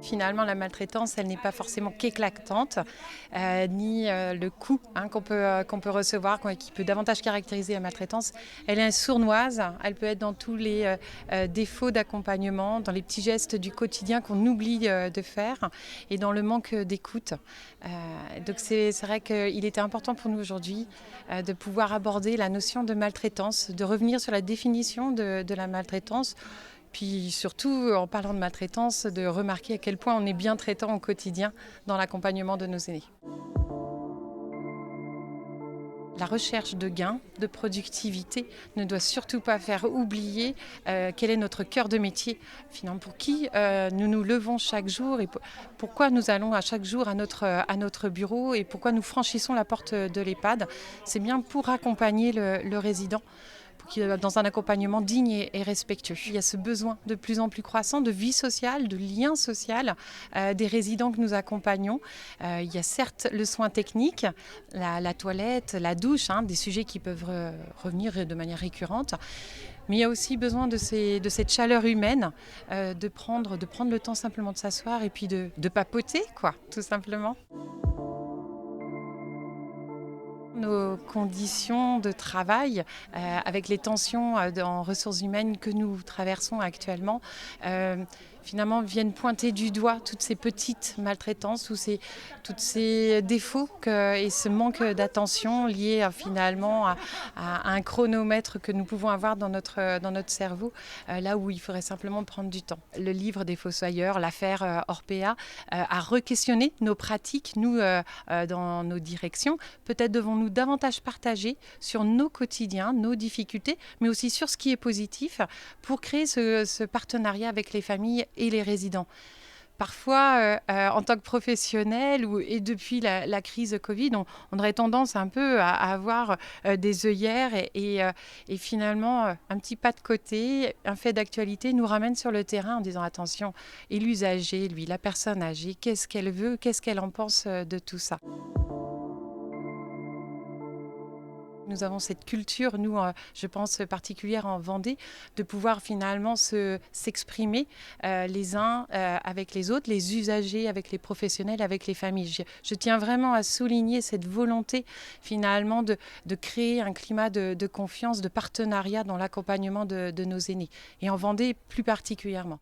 Finalement, la maltraitance, elle n'est pas forcément qu'éclatante, ni le coût qu'on peut recevoir, qui peut davantage caractériser la maltraitance. Elle est sournoise, elle peut être dans tous les défauts d'accompagnement, dans les petits gestes du quotidien qu'on oublie de faire et dans le manque d'écoute. Donc c'est vrai qu'il était important pour nous aujourd'hui de pouvoir aborder la notion de maltraitance, de revenir sur la définition de la maltraitance. Puis surtout, en parlant de maltraitance, de remarquer à quel point on est bien traitant au quotidien dans l'accompagnement de nos aînés. La recherche de gains, de productivité ne doit surtout pas faire oublier quel est notre cœur de métier. Finalement, pour qui nous nous levons chaque jour et pourquoi nous allons à chaque jour à notre bureau et pourquoi nous franchissons la porte de l'EHPAD. C'est bien pour accompagner le résident, dans un accompagnement digne et respectueux. Il y a ce besoin de plus en plus croissant de vie sociale, de lien social des résidents que nous accompagnons. Il y a certes le soin technique, la toilette, la douche, des sujets qui peuvent revenir de manière récurrente. Mais il y a aussi besoin de cette chaleur humaine, de prendre le temps simplement de s'asseoir et puis de papoter, tout simplement. Nos conditions de travail, avec les tensions en ressources humaines que nous traversons actuellement, finalement viennent pointer du doigt toutes ces petites maltraitances ou tous ces défauts et ce manque d'attention lié finalement à un chronomètre que nous pouvons avoir dans notre cerveau, là où il faudrait simplement prendre du temps. Le livre des Fossoyeurs, l'affaire Orpea, a re-questionné nos pratiques, nous, dans nos directions. Peut-être devons-nous davantage partager sur nos quotidiens, nos difficultés, mais aussi sur ce qui est positif pour créer ce partenariat avec les familles et les résidents. Parfois, en tant que professionnel et depuis la crise Covid, on aurait tendance un peu à avoir des œillères et finalement un petit pas de côté, un fait d'actualité nous ramène sur le terrain en disant attention, et l'usager, lui, la personne âgée, qu'est-ce qu'elle veut, qu'est-ce qu'elle en pense de tout ça. Nous avons cette culture, nous, je pense particulière en Vendée, de pouvoir finalement s'exprimer les uns avec les autres, les usagers avec les professionnels, avec les familles. Je tiens vraiment à souligner cette volonté finalement de créer un climat de confiance, de partenariat dans l'accompagnement de nos aînés, et en Vendée plus particulièrement.